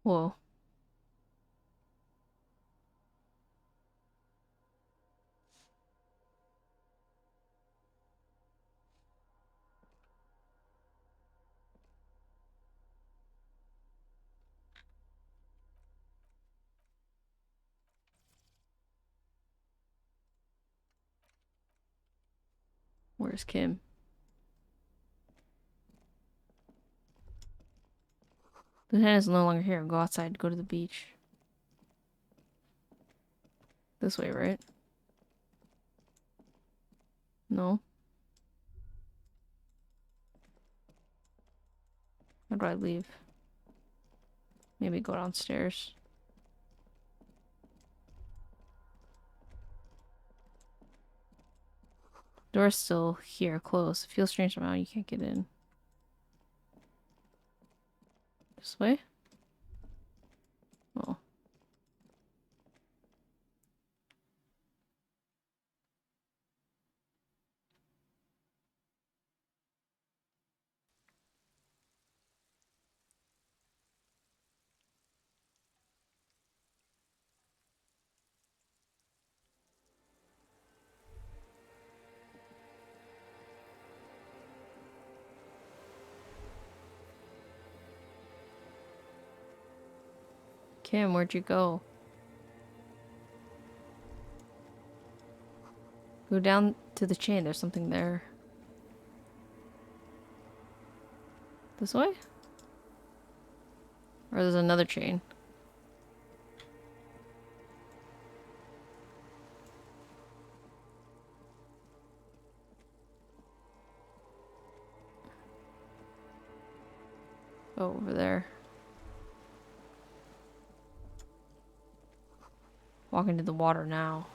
Whoa. Where's Kim? Lieutenant is no longer here. Go outside. Go to the beach. This way, right? No? How do I leave? Maybe go downstairs. Door's still here, closed. It feels strange somehow. You can't get in. This way? Oh. Kim, where'd you go? Go down to the chain. There's something there. This way? Or there's another chain. Oh, over there. Walk into the water now.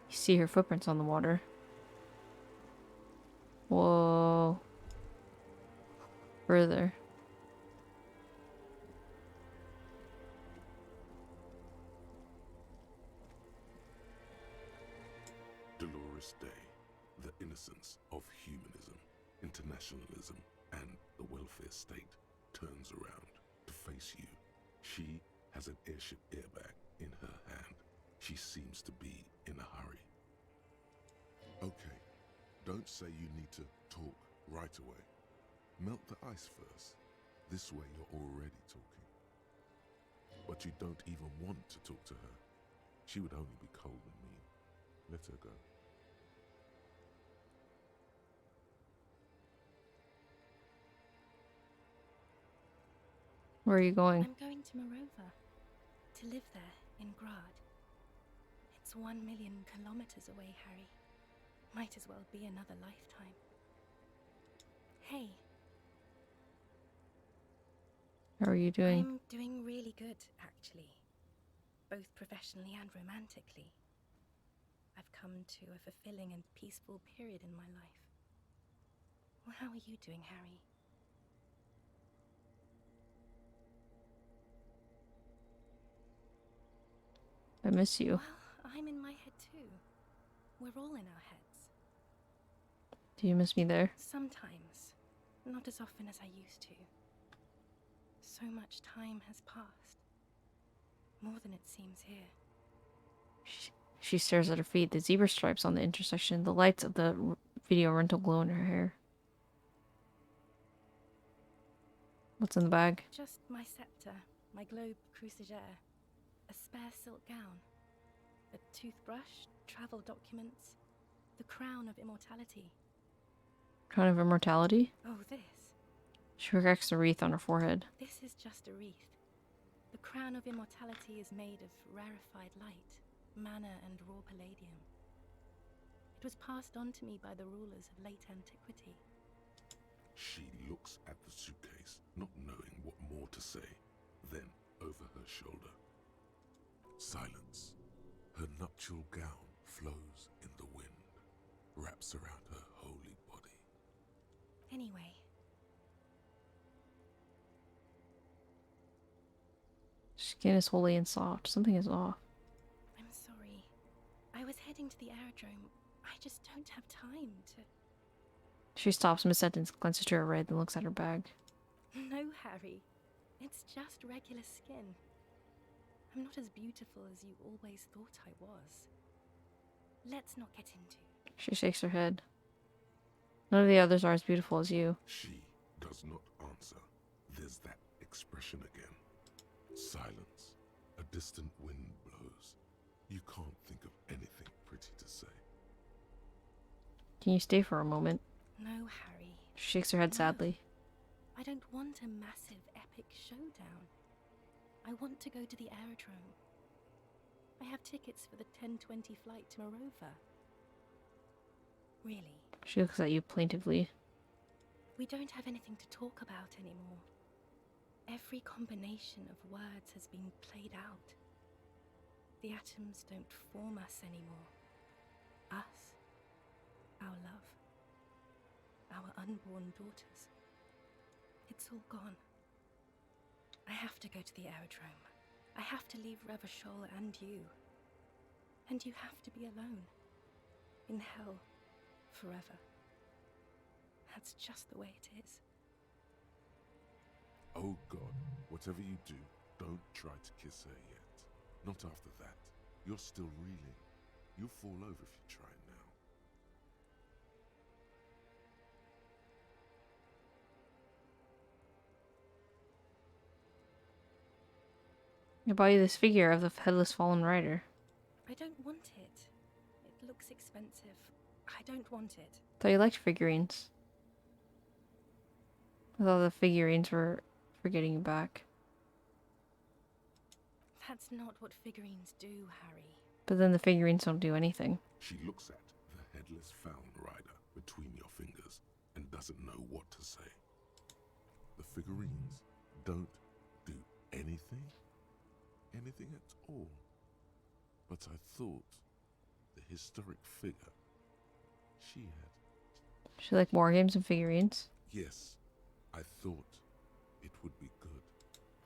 You see her footprints on the water. Whoa. Further. Dolores Day, the innocence of humanism, internationalism, and the welfare state turns around to face you. She has an airship airbag in her hand. She seems to be in a hurry. Okay, don't say you need to talk right away. Melt the ice first. This way you're already talking. But you don't even want to talk to her. She would only be cold and mean. Let her go. Where are you going? I'm going to Morova, to live there in Grad. It's 1 million kilometers away, Harry. Might as well be another lifetime. Hey. How are you doing? I'm doing really good, actually. Both professionally and romantically. I've come to a fulfilling and peaceful period in my life. Well, how are you doing, Harry? I miss you. Well, I'm in my head too. We're all in our heads. Do you miss me there? Sometimes. Not as often as I used to. So much time has passed. More than it seems here. She stares at her feet. The zebra stripes on the intersection. The lights of the video rental glow in her hair. What's in the bag? Just my scepter, my globe cruciger, a spare silk gown, a toothbrush, travel documents, the crown of immortality. Crown of immortality? Oh, this. She regrets the wreath on her forehead. This is just a wreath. The crown of immortality is made of rarefied light, mana and raw palladium. It was passed on to me by the rulers of late antiquity. She looks at the suitcase, not knowing what more to say. Then, over her shoulder. Silence. Her nuptial gown flows in the wind, wraps around her holy body. Anyway. Skin is holy and soft. Something is off. I'm sorry. I was heading to the aerodrome. I just don't have time to... She stops mid-sentence, glances to her red, and looks at her bag. No, Harry. It's just regular skin. I'm not as beautiful as you always thought I was. Let's not get into. She shakes her head. None of the others are as beautiful as you. She does not answer. There's that expression again. Silence. A distant wind blows. You can't think of anything pretty to say. Can you stay for a moment? No, Harry. She shakes her head sadly. I don't want a massive, epic showdown. I want to go to the aerodrome. I have tickets for the 10:20 flight to Morova. Really, She looks at you plaintively. we don't have anything to talk about anymore. Every combination of words has been played out. The atoms don't form us anymore. Us, our love, our unborn daughters. It's all gone. I have to go to the aerodrome. I have to leave Revachol and you. And you have to be alone. In hell. Forever. That's just the way it is. Oh God, whatever you do, don't try to kiss her yet. Not after that. You're still reeling. You'll fall over if you try now. I buy you this figure of the headless fallen rider. I don't want it. It looks expensive. I don't want it. Thought you liked figurines. I thought the figurines were for getting you back. That's not what figurines do, Harry. But then the figurines don't do anything. She looks at the headless found rider between your fingers and doesn't know what to say. The figurines don't do anything? Anything at all. But I thought the historic figure she had. She like war games and figurines. Yes, I thought it would be good.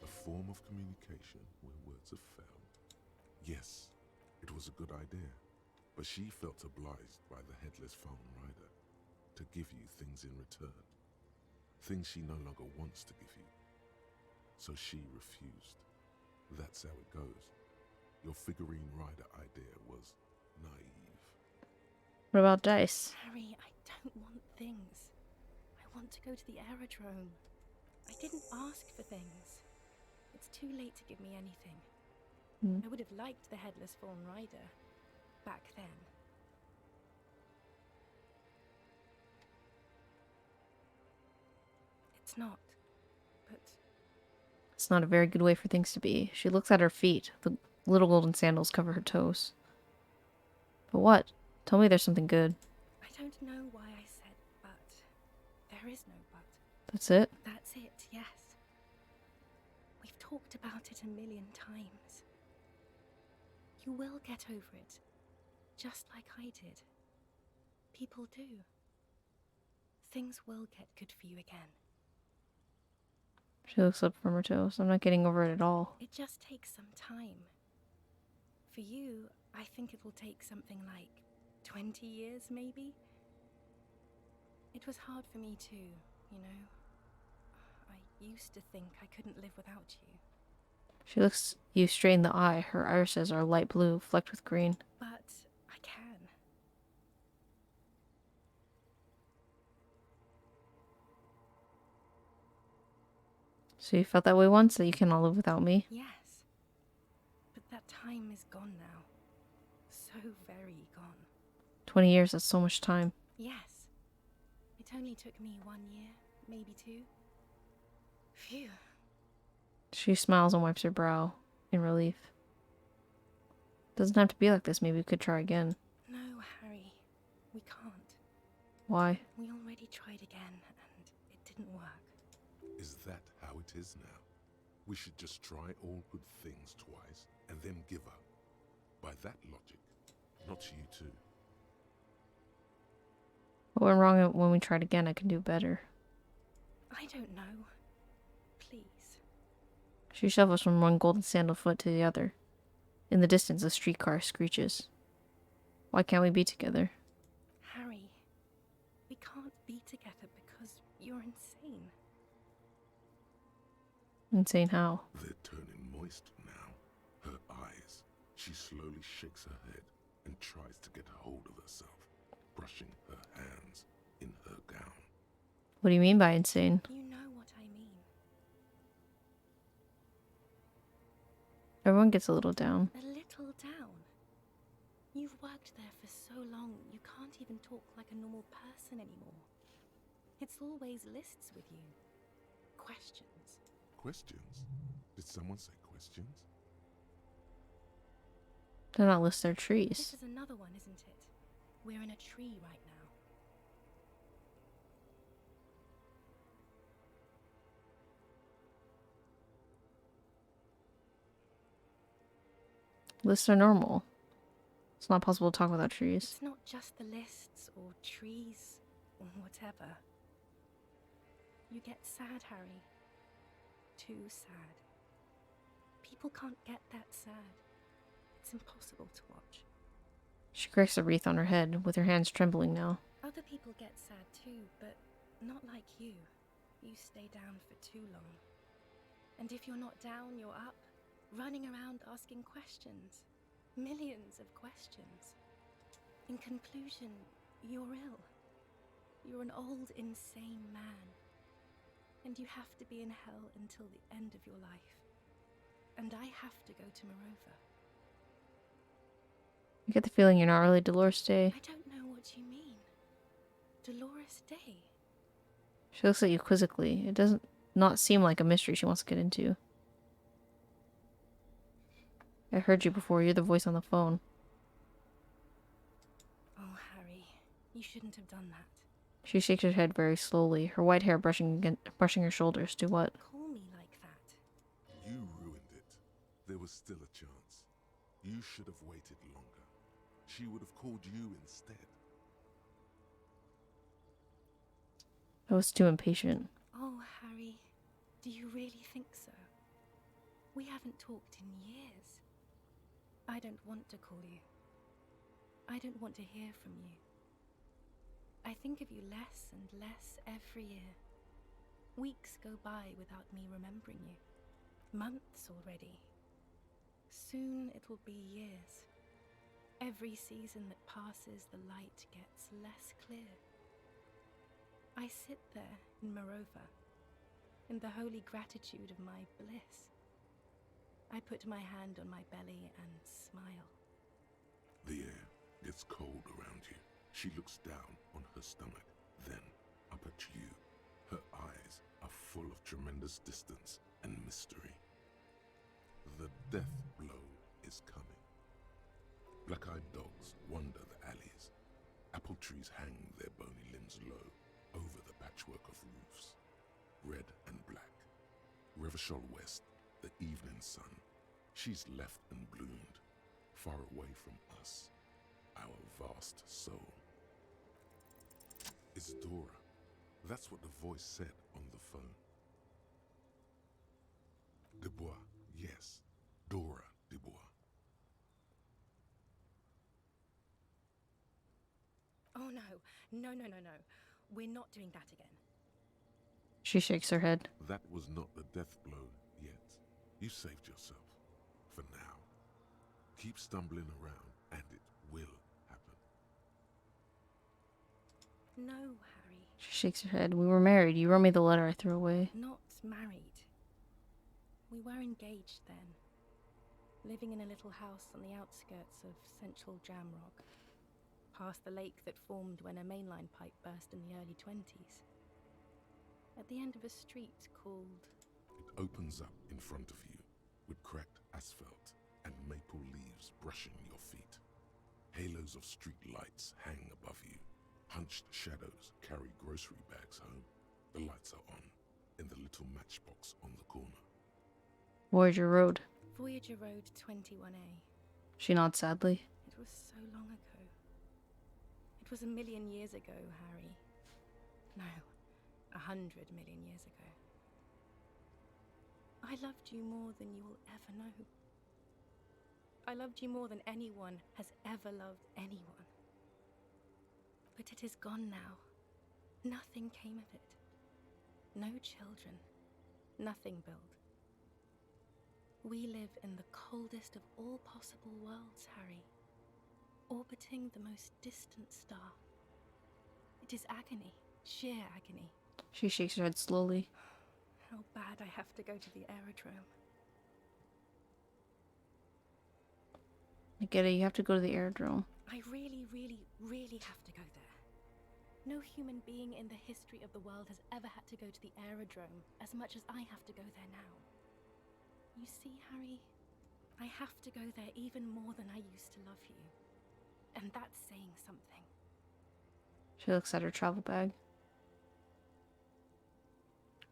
A form of communication where words have failed. Yes, it was a good idea. But she felt obliged by the headless found rider to give you things in return. Things she no longer wants to give you. So she refused. That's how it goes. Your figurine rider idea was naive. What about dice? Harry, I don't want things. I want to go to the aerodrome. I didn't ask for things. It's too late to give me anything. I would have liked the headless fallen rider back then. It's not, but It's not a very good way for things to be. She looks at her feet. The little golden sandals cover her toes. But what? Tell me there's something good. I don't know why I said but. There is no but. That's it? That's it, yes. We've talked about it a million times. You will get over it, just like I did. People do. Things will get good for you again. She looks up from her toes. I'm not getting over it at all. It just takes some time. For you, I think it will take something like 20 years, maybe? It was hard for me too, you know? I used to think I couldn't live without you. She looks you straight in the eye. Her irises are light blue, flecked with green. But I can. So you felt that way once, that you cannot live without me? Yes. But that time is gone now. So very gone. 20 years, that's so much time. Yes. It only took me 1 year, maybe 2. Phew. She smiles and wipes her brow in relief. Doesn't have to be like this. Maybe we could try again. No, Harry. We can't. Why? We already tried again, and it didn't work. Is that how it is now? We should just try all good things twice and then give up. By that logic, not you too. What went wrong when we tried again? I can do better. I don't know. Please. She shuffles from one golden sandal foot to the other. In the distance, a streetcar screeches. Why can't we be together? Harry, We can't be together because you're insane. Insane how? They're turning moist now. Her eyes. She slowly shakes her head and tries to get a hold of herself, brushing her hands in her gown. What do you mean by insane? You know what I mean. Everyone gets a little down. A little down. You've worked there for so long, you can't even talk like a normal person anymore. It's always lists with you. Questions. Questions? Did someone say questions? They're not list their This trees. is another one, isn't it? We're in a tree right now. Lists are normal. It's not possible to talk without trees. It's not just the lists or trees or whatever. You get sad, Harry. Too sad. People can't get that sad. It's impossible to watch. She cracks a wreath on her head, with her hands trembling now. Other people get sad too, but not like you. You stay down for too long. And if you're not down, you're up, running around asking questions. Millions of questions. In conclusion, you're ill. You're an old, insane man. And you have to be in hell until the end of your life. And I have to go to Morova. I get the feeling you're not really Dolores Day. I don't know what you mean. Dolores Day? She looks at you quizzically. It doesn't not seem like a mystery she wants to get into. I heard you before. You're the voice on the phone. Oh, Harry, you shouldn't have done that. She shakes her head very slowly, her white hair brushing her shoulders. Do what? Call me like that. You ruined it. There was still a chance. You should have waited longer. She would have called you instead. I was too impatient. Oh, Harry, do you really think so? We haven't talked in years. I don't want to call you. I don't want to hear from you. I think of you less and less every year. Weeks go by without me remembering you. Months already. Soon it will be years. Every season that passes, the light gets less clear. I sit there in Morova, in the holy gratitude of my bliss. I put my hand on my belly and smile. The air gets cold around you. She looks down on her stomach, then up at you. Her eyes are full of tremendous distance and mystery. The death blow is coming. Black-eyed dogs wander the alleys. Apple trees hang their bony limbs low over the patchwork of roofs, red and black. Revachol West, the evening sun. She's left and bloomed, far away from us, our vast soul. It's Dora. That's what the voice said on the phone. Dubois, yes, Dora Dubois. Oh no, no, no, no, no. We're not doing that again. She shakes her head. That was not the death blow yet. You saved yourself. For now. Keep stumbling around and it will happen. No, Harry. She shakes her head. We were married. You wrote me the letter I threw away. Not married. We were engaged then. Living in a little house on the outskirts of central Jamrock. Past the lake that formed when a mainline pipe burst in the early 20s. At the end of a street called... It opens up in front of you, with cracked asphalt and maple leaves brushing your feet. Halos of street lights hang above you. Hunched shadows carry grocery bags home. The lights are on, in the little matchbox on the corner. Voyager Road. Voyager Road 21A. She nods sadly. It was so long ago. It was 1,000,000 years ago, Harry. No, 100 million years ago. I loved you more than you will ever know. I loved you more than anyone has ever loved anyone. But it is gone now. Nothing came of it. No children. Nothing built. We live in the coldest of all possible worlds, Harry. Orbiting the most distant star. It is agony. Sheer agony. She shakes her head slowly. How bad I have to go to the aerodrome. I get it, you have to go to the aerodrome. I really, really, really have to go there. No human being in the history of the world has ever had to go to the aerodrome as much as I have to go there now. You see, Harry, I have to go there even more than I used to love you. And that's saying something. She looks at her travel bag.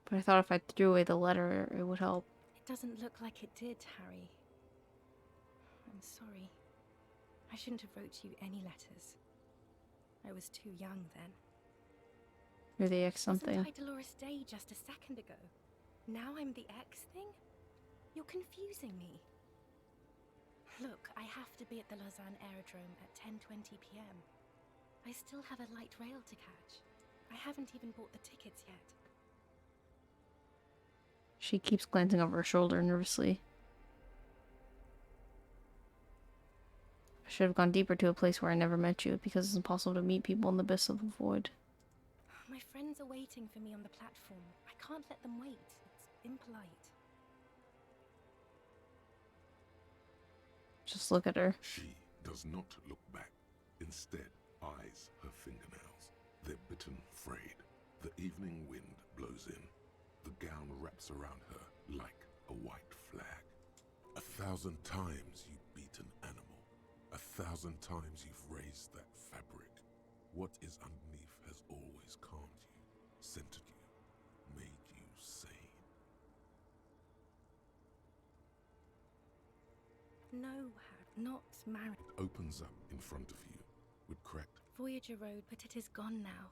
But I thought if I threw away the letter, it would help. It doesn't look like it did, Harry. I'm sorry. I shouldn't have wrote you any letters. I was too young then. You're the X something. Wasn't I Dolores Day just a second ago? Now I'm the X thing? You're confusing me. Look, I have to be at the Lausanne Aerodrome at 10:20 p.m. I still have a light rail to catch. I haven't even bought the tickets yet. She keeps glancing over her shoulder nervously. I should have gone deeper to a place where I never met you, because it's impossible to meet people in the abyss of the void. My friends are waiting for me on the platform. I can't let them wait. It's impolite. Just look at her. She does not look back. Instead, eyes her fingernails. They're bitten, frayed. The evening wind blows in. The gown wraps around her like a white flag. 1,000 times you beat an animal. 1,000 times you've raised that fabric. What is underneath has always calmed you, centered you, made you sane. No, not married. It opens up in front of you with cracked. Voyager Road, but it is gone now.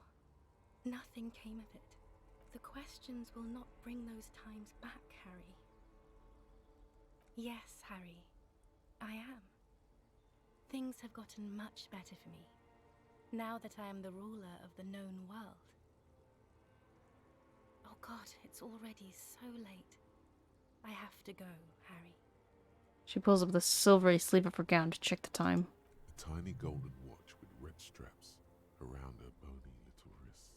Nothing came of it. The questions will not bring those times back, Harry. Yes, Harry, I am. Things have gotten much better for me, now that I am the ruler of the known world. Oh God, it's already so late. I have to go, Harry. She pulls up the silvery sleeve of her gown to check the time. A tiny golden watch with red straps around her bony little wrists.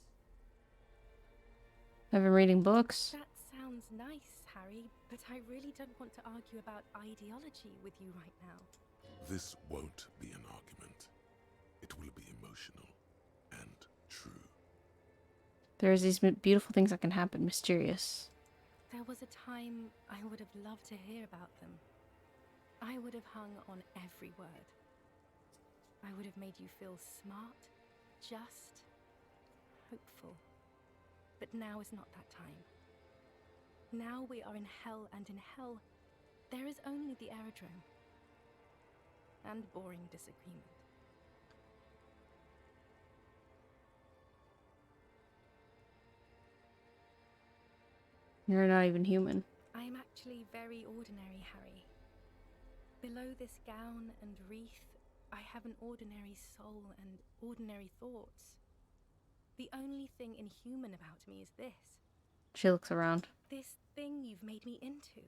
I've been reading books. That sounds nice, Harry, but I really don't want to argue about ideology with you right now. This won't be an argument. It will be emotional and true. There's these beautiful things that can happen, mysterious. There was a time I would have loved to hear about them. I would have hung on every word. I would have made you feel smart, just, hopeful. But now is not that time. Now we are in hell, and in hell, there is only the aerodrome. And boring disagreement. You're not even human. I am actually very ordinary, Harry. Below this gown and wreath, I have an ordinary soul and ordinary thoughts. The only thing inhuman about me is this. She looks around. This thing you've made me into.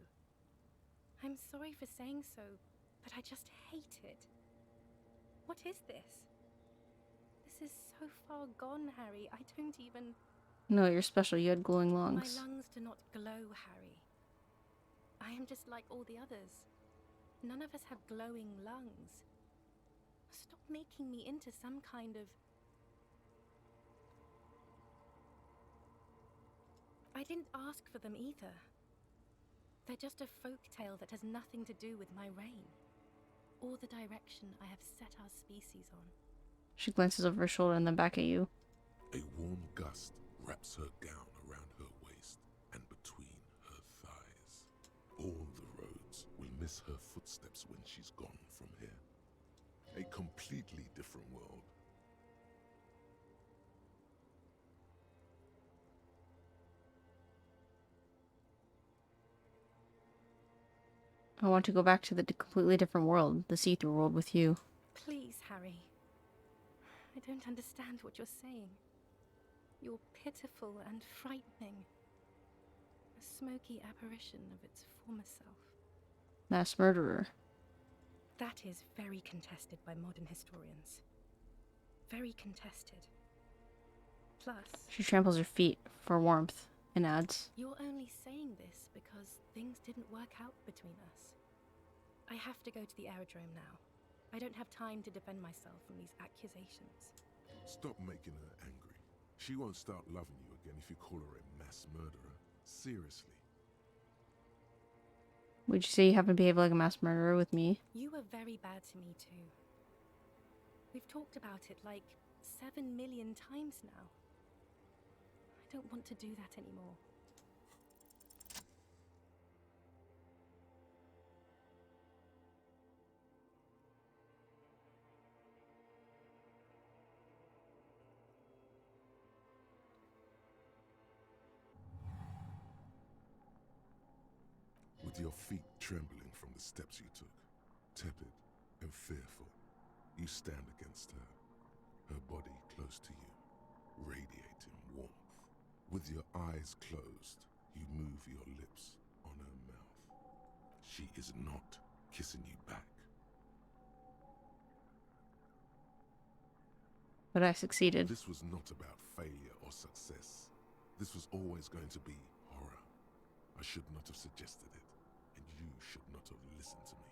I'm sorry for saying so, but I just hate it. What is this? This is so far gone, Harry. I don't even... No, you're special. You had glowing lungs. My lungs do not glow, Harry. I am just like all the others. None of us have glowing lungs. Stop making me into some kind of... I didn't ask for them either. They're just a folk tale that has nothing to do with my reign, or the direction I have set our species on. She glances over her shoulder and then back at you. A warm gust wraps her gown around her waist and between her thighs. All the roads will miss her footsteps when she's gone from here. A completely different world. I want to go back to the completely different world, the see-through world with you. Please, Harry. I don't understand what you're saying. You're pitiful and frightening. A smoky apparition of its former self. Mass murderer. That is very contested by modern historians. Very contested. Plus, She tramples her feet for warmth and adds, you're only saying this because things didn't work out between us. I have to go to the aerodrome now. I don't have time to defend myself from these accusations. Stop making her angry. She won't start loving you again if you call her a mass murderer. Seriously. would you say you haven't behaved like a mass murderer with me? You were very bad to me too. We've talked about it like 7 million times now. I don't want to do that anymore. With your feet trembling from the steps you took, tepid and fearful, you stand against her body close to you, radiating warmth. With your eyes closed, you move your lips on her mouth. She is not kissing you back. But I succeeded. This was not about failure or success. This was always going to be horror. I should not have suggested it, and you should not have listened to me.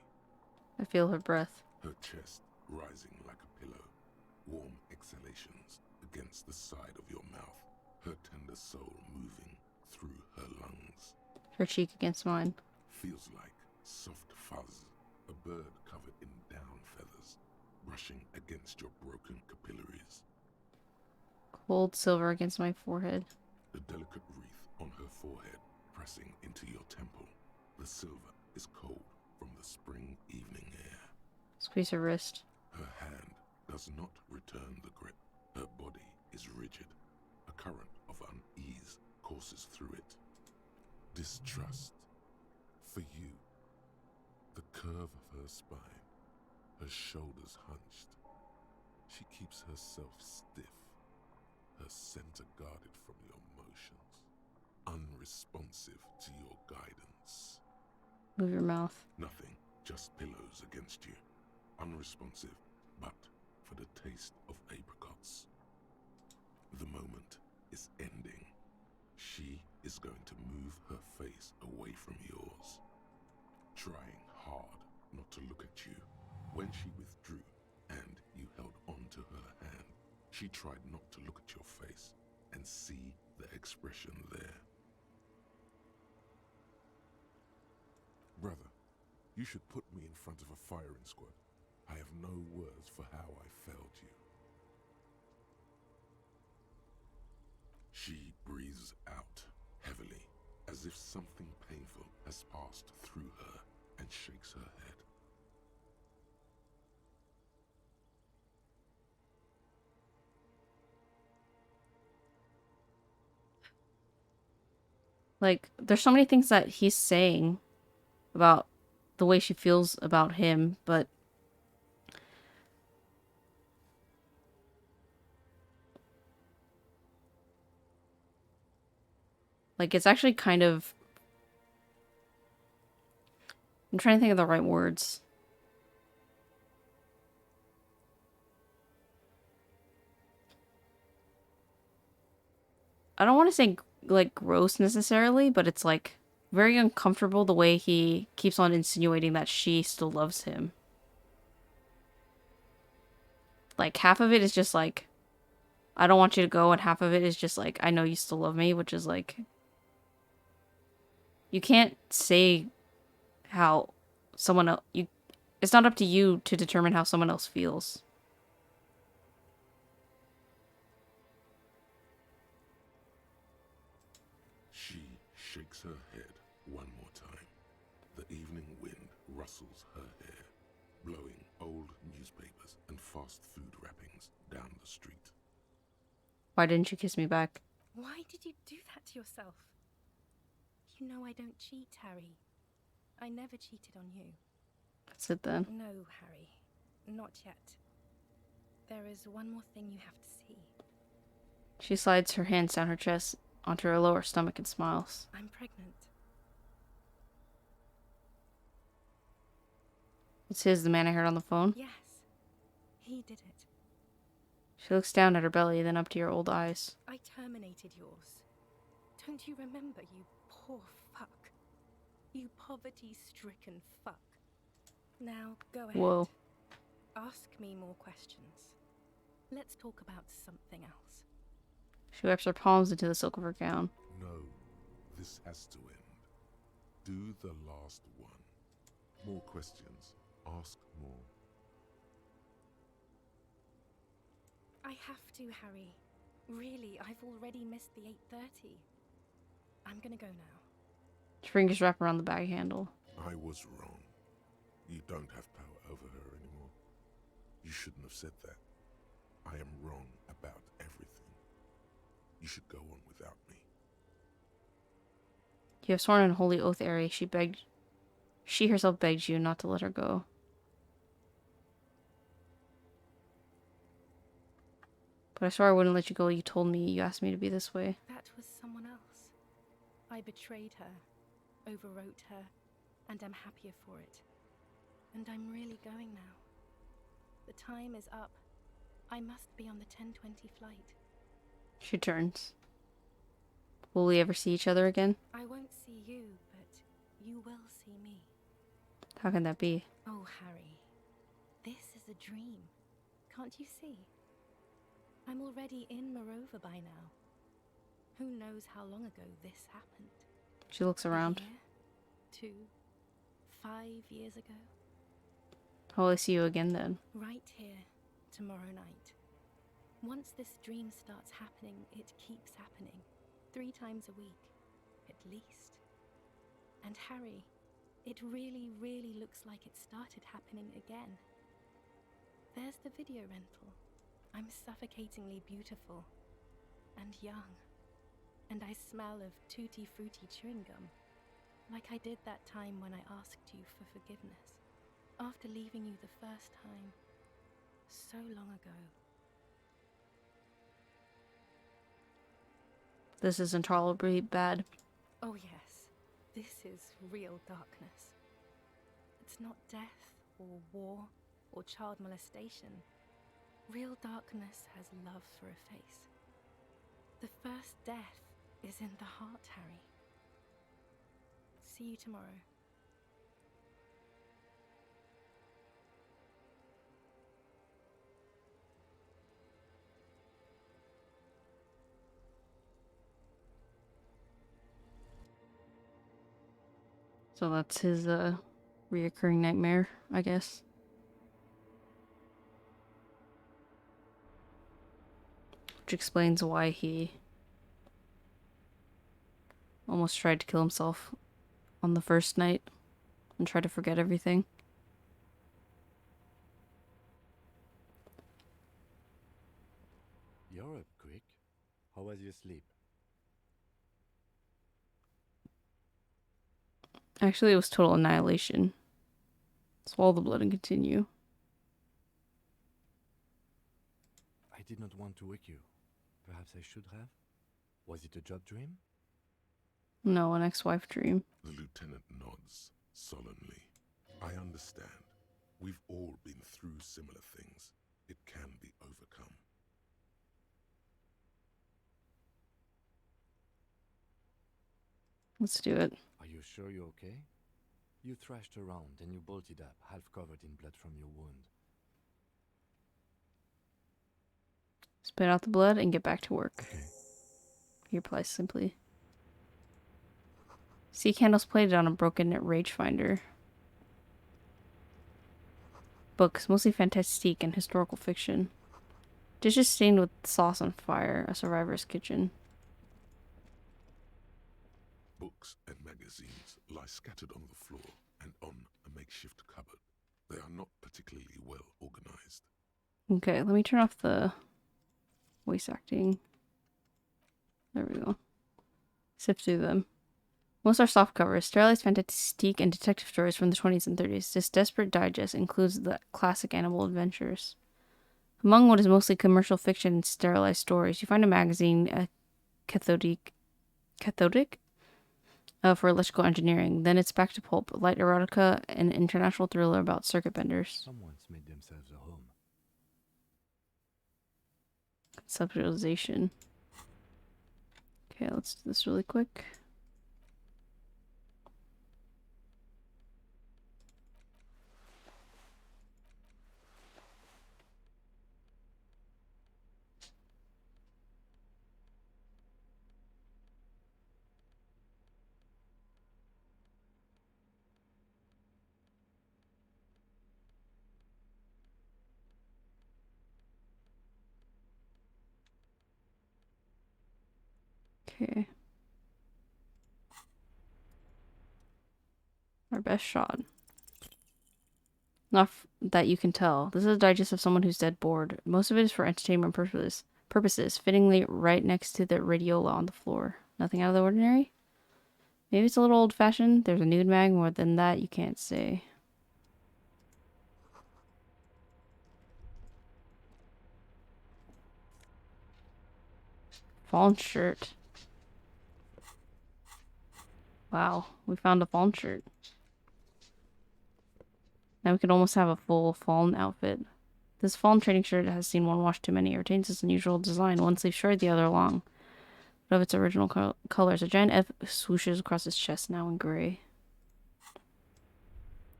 I feel her breath. Her chest rising like a pillow, warm exhalations against the side of your mouth, her tender soul moving through her lungs. Her cheek against mine. Feels like soft fuzz, a bird covered in down feathers, brushing against your broken capillaries. Cold silver against my forehead. The delicate wreath on her forehead pressing into your temple. The silver is cold from the spring evening air. Squeeze her wrist. Her hand does not return the grip. Her body is rigid. A current of unease courses through it. Distrust. For you. The curve of her spine. Her shoulders hunched. She keeps herself stiff. Her center guarded from your motions. Unresponsive to your guidance. Move your mouth. Nothing, just pillows against you. Unresponsive, but for the taste of apricots. The moment is ending. She is going to move her face away from yours, trying hard not to look at you. When she withdrew and you held on to her hand, she tried not to look at your face and see the expression there. Brother, you should put me in front of a firing squad. I have no words for how I failed you. She breathes out heavily, as if something painful has passed through her, and shakes her head. Like, there's so many things that he's saying about the way she feels about him, but like, it's actually kind of... I'm trying to think of the right words. I don't want to say, like, gross necessarily, but it's, like, very uncomfortable the way he keeps on insinuating that she still loves him. Like, half of it is just, like, I don't want you to go, and half of it is just, like, I know you still love me, which is, like... You can't say how someone else... It's not up to you to determine how someone else feels. She shakes her head one more time. The evening wind rustles her hair, blowing old newspapers and fast food wrappings down the street. Why didn't you kiss me back? Why did you do that to yourself? You know I don't cheat, Harry. I never cheated on you. That's it then. No, Harry. Not yet. There is one more thing you have to see. She slides her hands down her chest onto her lower stomach and smiles. I'm pregnant. It's his, the man I heard on the phone. Yes, he did it. She looks down at her belly, then up to your old eyes. I terminated yours. Don't you remember, you poor fuck? You poverty-stricken fuck. Now, go ahead. Whoa. Ask me more questions. Let's talk about something else. She wipes her palms into the silk of her gown. No, this has to end. Do the last one. More questions. Ask more. I have to, Harry. Really, I've already missed the 8:30. I'm gonna go now. Her fingers wrap around the bag handle. I was wrong. You don't have power over her anymore. You shouldn't have said that. I am wrong about everything. You should go on without me. You have sworn on a holy oath, Aerie. She herself begged you not to let her go. But I swore I wouldn't let you go. You told me you asked me to be this way. That was someone else. I betrayed her, overwrote her, and I'm happier for it. And I'm really going now. The time is up. I must be on the 10:20 flight. She turns. Will we ever see each other again? I won't see you, but you will see me. How can that be? Oh, Harry, this is a dream. Can't you see? I'm already in Morova by now. Who knows how long ago this happened? She looks around. A year? 2? 5 years ago? How will I see you again then? Right here, tomorrow night. Once this dream starts happening, it keeps happening. 3 times a week, at least. And Harry, it really, really looks like it started happening again. There's the video rental. I'm suffocatingly beautiful. And young. And I smell of tutti frutti chewing gum. Like I did that time when I asked you for forgiveness. After leaving you the first time. So long ago. This is intolerably bad. Oh yes, this is real darkness. It's not death, or war, or child molestation. Real darkness has love for a face. The first death is in the heart, Harry. See you tomorrow. So that's his reoccurring nightmare, I guess. Which explains why he almost tried to kill himself on the first night and tried to forget everything. You're up quick. How was your sleep? Actually, it was total annihilation. Swallow the blood and continue. I did not want to wake you. Perhaps I should have? Was it a job dream? No, an ex-wife dream. The lieutenant nods solemnly. I understand. We've all been through similar things. It can be overcome. Let's do it. Are you sure you're okay? You thrashed around and you bolted up, half covered in blood from your wound. Spit out the blood and get back to work. Okay. He replies simply. See candles plated on a broken rage finder. Books, mostly fantastique and historical fiction. Dishes stained with sauce on fire, a survivor's kitchen. Books and magazines lie scattered on the floor and on a makeshift cupboard. They are not particularly well organized. Okay, let me turn off the voice acting. There we go. Sift through them. Most are soft covers, stylized fantastique and detective stories from the 20s and 30s. This desperate digest includes the classic animal adventures. Among what is mostly commercial fiction and sterilized stories, you find a magazine, cathodic for electrical engineering. Then it's back to pulp, light erotica, and international thriller about circuit benders. Someone's made themselves a home. Conceptualization. Okay, let's do this really quick. Okay. Our best shot. Not that you can tell. This is a digest of someone who's dead bored. Most of it is for entertainment purposes, fittingly right next to the radiola on the floor. Nothing out of the ordinary? Maybe it's a little old-fashioned. There's a nude mag. More than that, you can't say. Fallen shirt. Wow, we found a fallen shirt. Now we could almost have a full fallen outfit. This fallen training shirt has seen one wash too many. It retains its unusual design. One sleeve short, the other long. But of its original colors, a giant F swooshes across its chest, now in gray.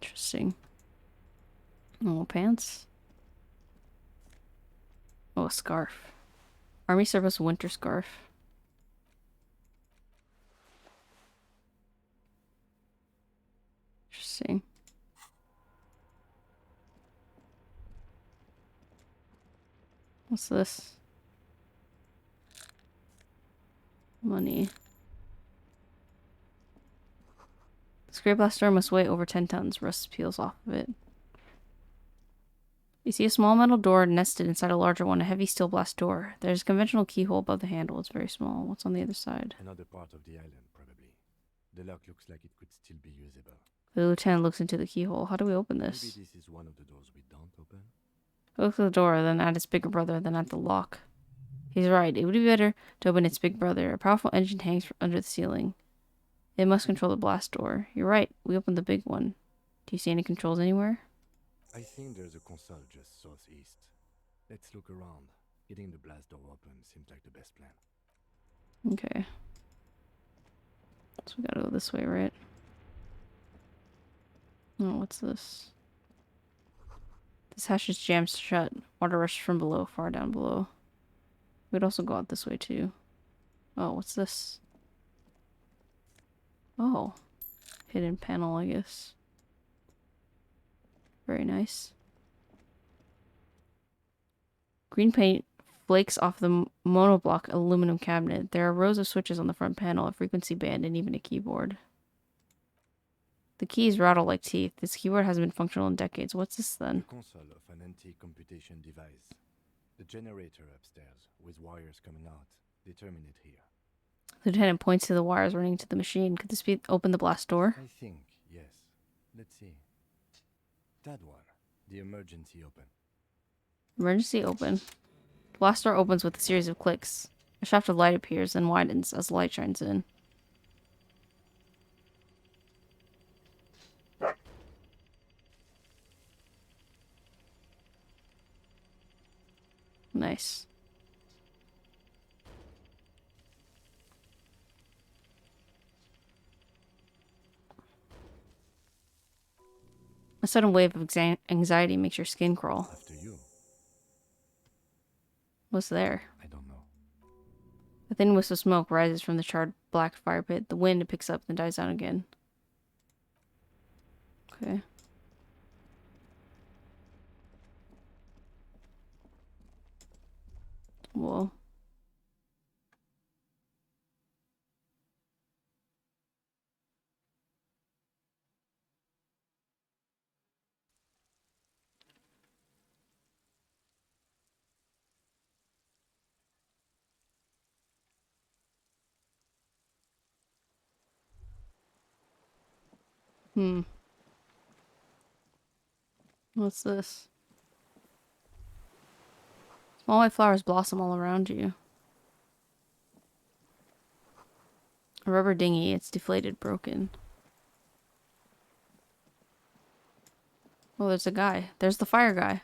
Interesting. Oh, pants. Oh, a scarf. Army service winter scarf. Interesting. What's this? Money. This gray blaster must weigh over 10 tons. Rust peels off of it. You see a small metal door nested inside a larger one, a heavy steel blast door. There's a conventional keyhole above the handle. It's very small. What's on the other side? Another part of the island, probably. The lock looks like it could still be usable. The lieutenant looks into the keyhole. How do we open Maybe this? this is one of the doors we don't open. Look at the door, then at its bigger brother, then at the lock. He's right. It would be better to open its big brother. A powerful engine hangs under the ceiling. It must control the blast door. You're right. We opened the big one. Do you see any controls anywhere? I think there's a console just southeast. Let's look around. Getting the blast door open seems like the best plan. Okay. So we gotta go this way, right? Oh, what's this? This hatch is jammed shut. Water rushes from below, far down below. We'd also go out this way too. Oh, what's this? Oh. Hidden panel, I guess. Very nice. Green paint flakes off the monoblock aluminum cabinet. There are rows of switches on the front panel, a frequency band, and even a keyboard. The keys rattle like teeth. This keyboard hasn't been functional in decades. What's this The then? console of an anti-computation device. The generator upstairs, with wires coming out. They terminate here. Lieutenant points to the wires running to the machine. Could this be open the blast door? I think, yes. Let's see. That one. The emergency open. Emergency open. The blast door opens with a series of clicks. A shaft of light appears, then widens as the light shines in. Nice. A sudden wave of anxiety makes your skin crawl. After you. What's there? I don't know. A thin wisp of smoke rises from the charred black fire pit. The wind picks up and dies down again. Okay. Whoa. What's this? Small white flowers blossom all around you. A rubber dinghy, it's deflated, broken. Oh, there's a guy. There's the fire guy.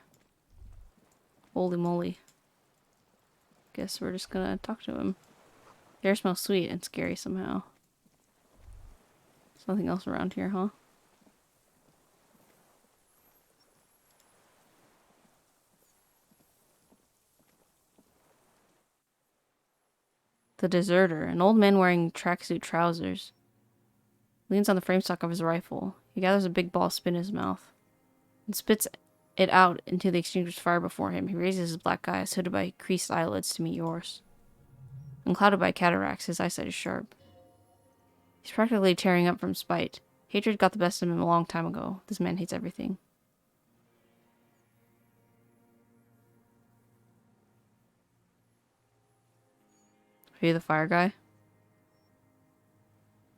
Holy moly. Guess we're just gonna talk to him. The air smells sweet and scary somehow. There's nothing else around here, huh? The deserter, an old man wearing tracksuit trousers, leans on the frame stock of his rifle. He gathers a big ball of spit in his mouth and spits it out into the extinguished fire before him. He raises his black eyes, hooded by creased eyelids, to meet yours. Unclouded by cataracts, his eyesight is sharp. He's practically tearing up from spite. Hatred got the best of him a long time ago. This man hates everything. Are you the fire guy?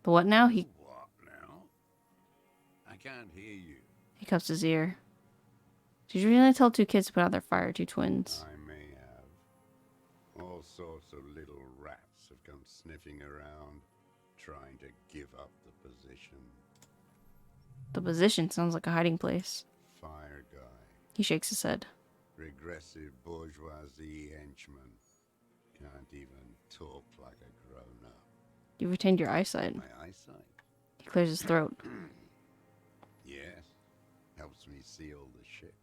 The what now? He What now? I can't hear you. cups his ear. Did you really tell two kids to put out their fire, two twins? I may have. All sorts of little rats have come sniffing around, trying to give up the position. The position sounds like a hiding place. Fire guy. He shakes his head. Regressive bourgeoisie henchman. Can't even talk like a grown-up. You've retained your eyesight. My eyesight? He clears his throat. Yes. Helps me see all the shit.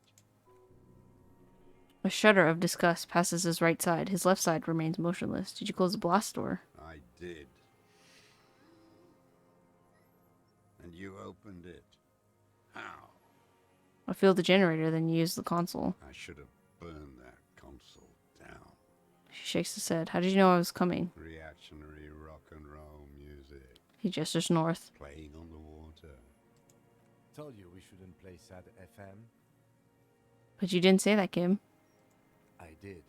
A shudder of disgust passes his right side. His left side remains motionless. Did you close the blast door? I did. And you opened it. How? I filled the generator, then you used the console. I should have burned that console down. She shakes his head. How did you know I was coming? Reactionary rock and roll music. He gestures north. Playing on the water. Told you we shouldn't play sad FM. But you didn't say that, Kim. I did.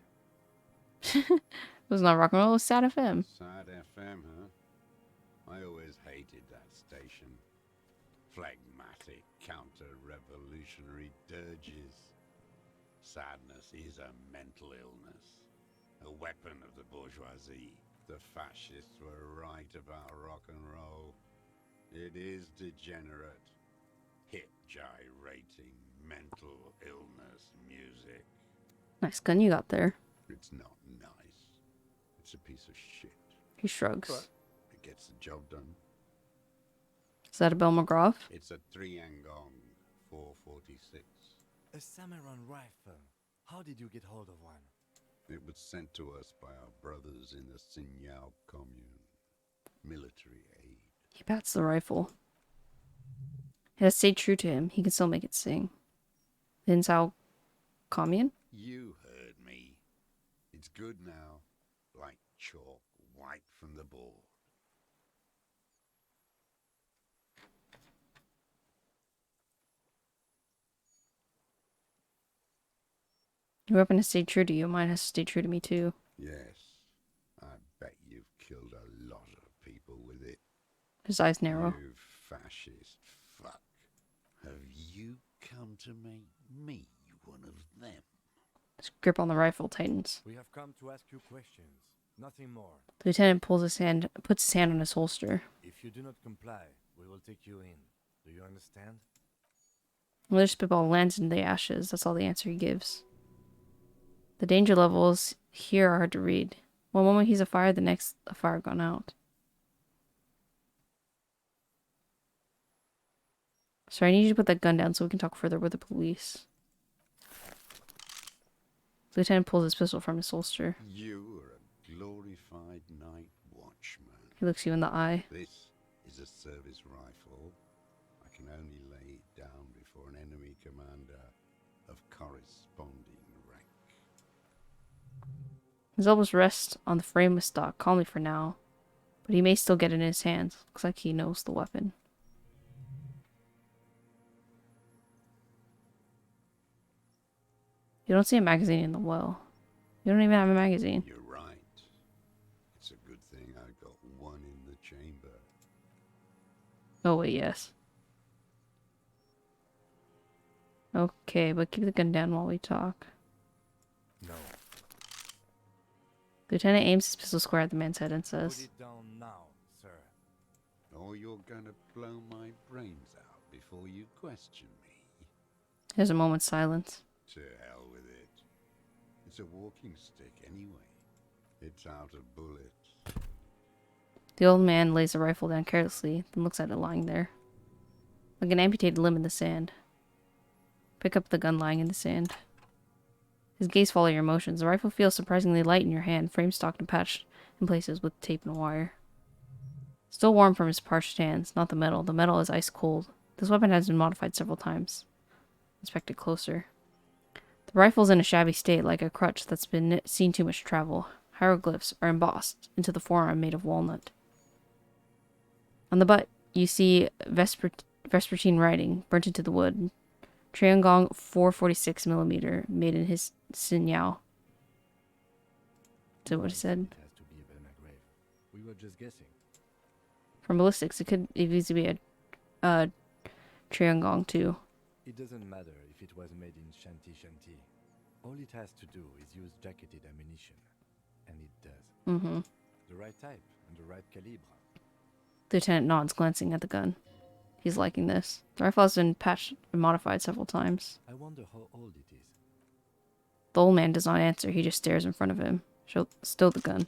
It was not rock and roll, it was Sad FM. Sad FM, huh? I always hated that station. Phlegmatic, counter-revolutionary dirges. Sadness is a mental illness. A weapon of the bourgeoisie. The fascists were right about rock and roll. It is degenerate. Hip gyrating, mental illness music. Nice gun you got there. It's not nice. It's a piece of shit. He shrugs. But it gets the job done. Is that a Bell McGraw? It's a 3-Angong 446. A Samaran rifle. How did you get hold of one? It was sent to us by our brothers in the Signal commune. Military aid. He pats the rifle. It has stayed true to him. He can still make it sing. The Insal commune? You heard me. It's good now. Like chalk wiped from the board. Your weapon has stayed true to you. Mine has stayed true to me too. Yes. I bet you've killed a lot of people with it. His eyes narrow. You fascist fuck. Have you come to make me one of them? His grip on the rifle tightens. We have come to ask you questions. Nothing more. The lieutenant puts his hand on his holster. If you do not comply, we will take you in. Do you understand? Another spitball lands into the ashes. That's all the answer he gives. The danger levels here are hard to read. One moment he's afire, the next a fire gone out. Sir, I need you to put that gun down so we can talk further with the police. The lieutenant pulls his pistol from his holster. You are a glorified night watchman. He looks you in the eye. This is a service rifle. I can only lay it down before an enemy commander of corresponding rank. His elbows rest on the frame of stock, calmly for now, but he may still get it in his hands. Looks like he knows the weapon. You don't see a magazine in the well. You don't even have a magazine. You're right. It's a good thing I got one in the chamber. Oh wait, yes. Okay, but keep the gun down while we talk. No. The lieutenant aims his pistol square at the man's head and Put says, it down now, sir. Or you're gonna blow my brains out before you question me. there's a moment's silence. To hell with it. It's a walking stick anyway. It's out of bullets. The old man lays the rifle down carelessly, then looks at it lying there. Like an amputated limb in the sand. Pick up the gun lying in the sand. His gaze follows your motions. The rifle feels surprisingly light in your hand, frame stocked and patched in places with tape and wire. Still warm from his parched hands, not the metal. The metal is ice cold. This weapon has been modified several times. Inspect it closer. The rifle's in a shabby state, like a crutch that's been seen too much travel. Hieroglyphs are embossed into the forearm made of walnut. On the butt, you see Vespertine writing, burnt into the wood. Triangong 446mm, made in his sinew. Is that what he said? It has to be a Belmagrave. We were just guessing. From ballistics, it could easily be a Triangong too. It doesn't matter if it was made in Shanti Shanti. All it has to do is use jacketed ammunition. And it does. Mm-hmm. The right type and the right calibre. The lieutenant nods, glancing at the gun. He's liking this. The rifle has been patched and modified several times. I wonder how old it is. The old man does not answer. He just stares in front of him. Still the gun.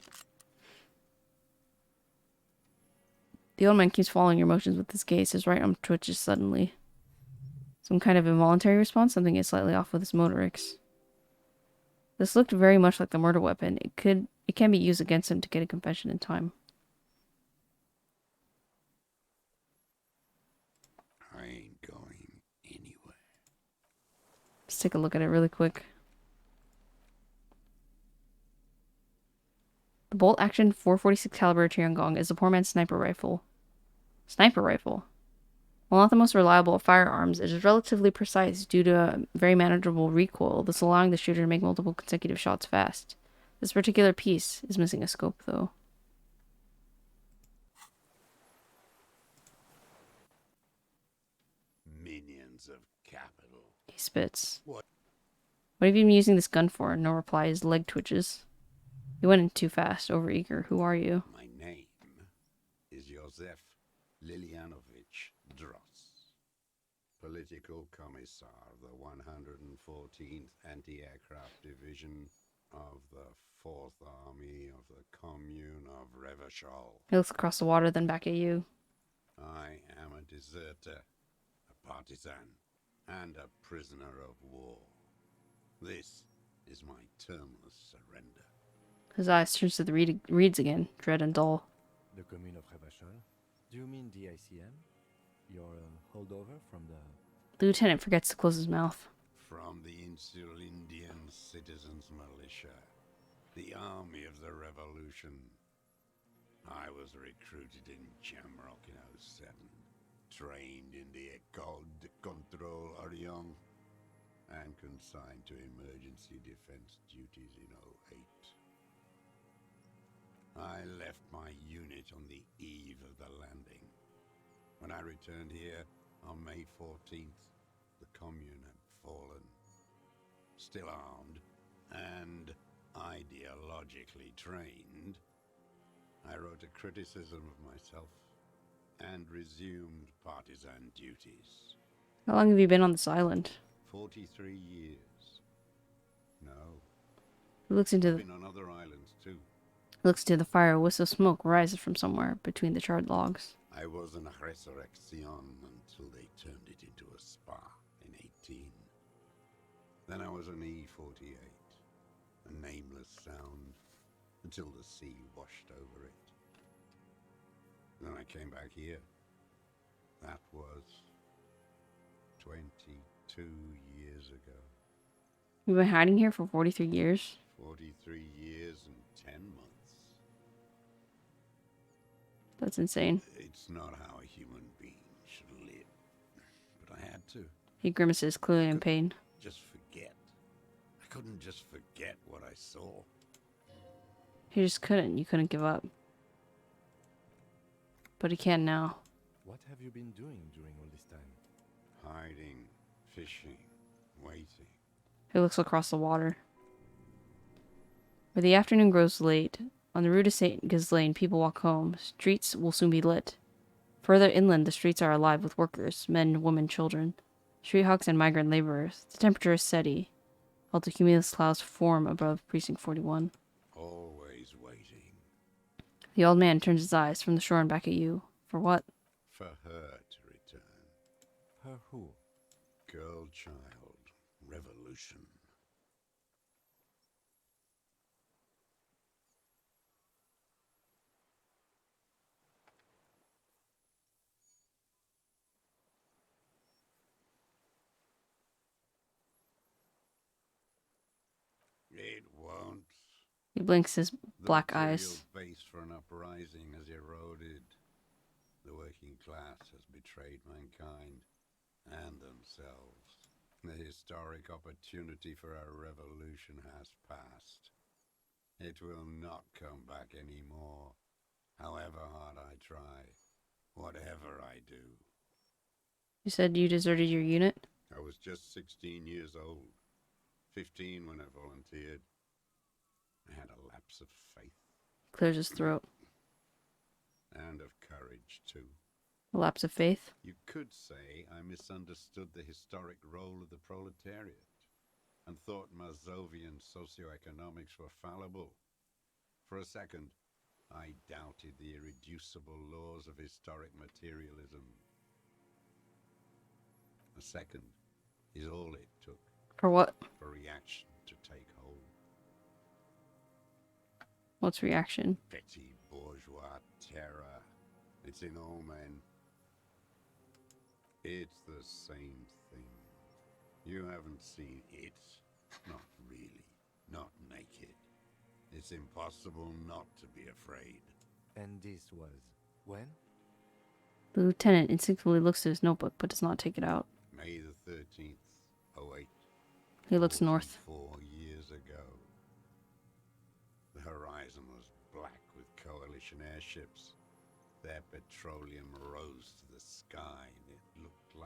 The old man keeps following your motions with his gaze. His right arm twitches suddenly. Some kind of involuntary response. Something is slightly off with his motorics. This looked very much like the murder weapon. It can be used against him to get a confession in time. I ain't going anywhere. Let's take a look at it really quick. The bolt-action 446 caliber Triangong is a poor man's sniper rifle. Sniper rifle. While not the most reliable of firearms, it is relatively precise due to a very manageable recoil, thus allowing the shooter to make multiple consecutive shots fast. This particular piece is missing a scope, though. Minions of capital. He spits. What? What have you been using this gun for? No reply. His leg twitches. You went in too fast, overeager. Who are you? My name is Josef Lilianovich Dross, Political Commissar of the 114th Anti-Aircraft Division of the 4th Army of the Commune of Revachol. He looks across the water, then back at you. I am a deserter, a partisan, and a prisoner of war. This is my termless surrender. His eyes turns to the reeds again, dread and dull. The commune of Revachol? Do you mean the ICM? Your holdover from the... The lieutenant forgets to close his mouth. From the Insulindian Citizens Militia, the army of the revolution. I was recruited in Jamrock in 07, trained in the École de Contrôle Orient, and consigned to emergency defense duties in 08. I left my unit on the eve of the landing. When I returned here on May 14th, the commune had fallen. Still armed and ideologically trained, I wrote a criticism of myself and resumed partisan duties. How long have you been on this island? 43 years. No, He looks into I've the, been on other islands too. looks into the fire. A wisp of smoke rises from somewhere between the charred logs. I was in Resurrection until they turned it into a spa in 18. Then I was an E48, a nameless sound, until the sea washed over it. Then I came back here. That was 22 years ago. You've been hiding here for 43 years? 43 years and 10 months. That's insane. It's not how a human being should live. But I had to. He grimaces, clearly in pain. Just forget. I couldn't just forget what I saw. He just couldn't. You couldn't give up. But he can now. What have you been doing during all this time? Hiding, fishing, waiting. He looks across the water. Where the afternoon grows late, on the route to St. Ghislaine, people walk home. Streets will soon be lit. Further inland, the streets are alive with workers, men, women, children, street hawks, and migrant laborers. The temperature is steady, while the cumulus clouds form above Precinct 41. Always waiting. The old man turns his eyes from the shore and back at you. For what? For her to return. Her who? Girl, child, revolution. It won't. He blinks his The black material eyes. base for an uprising has eroded. The working class has betrayed mankind and themselves. The historic opportunity for a revolution has passed. It will not come back anymore, however hard I try, whatever I do. You said you deserted your unit? I was just 16 years old, 15 when I volunteered. I had a lapse of faith. Clears his throat. And of courage, too. A lapse of faith? You could say I misunderstood the historic role of the proletariat and thought Mazovian socioeconomics were fallible. For a second, I doubted the irreducible laws of historic materialism. A second is all it took For what? for reaction to take hold. What's reaction? Petty bourgeois terror. It's in all men. It's the same thing. You haven't seen it. Not really. Not naked. It's impossible not to be afraid. And this was when? The lieutenant instinctively looks at his notebook but does not take it out. May the 13th, 08. He looks north. 4 years ago. The horizon was black with coalition airships. Their petroleum rose to the sky and it looked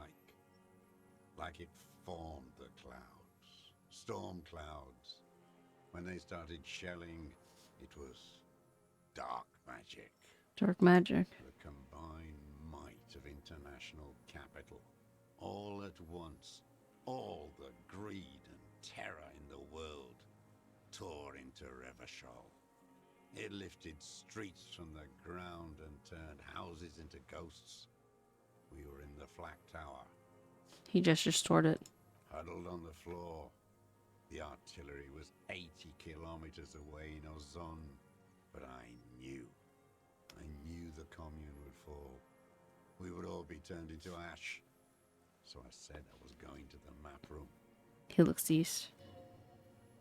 like it formed the clouds. Storm clouds. When they started shelling, it was dark magic. Dark magic. The combined might of international capital. All at once, all the greed and terror in the world tore into Revachol. It lifted streets from the ground and turned houses into ghosts. We were in the flak tower, He gestures toward it. huddled on the floor. The artillery was 80 kilometers away in Ozon, but I knew the commune would fall. We would all be turned into ash. So I said I was going to the map room. He looks east.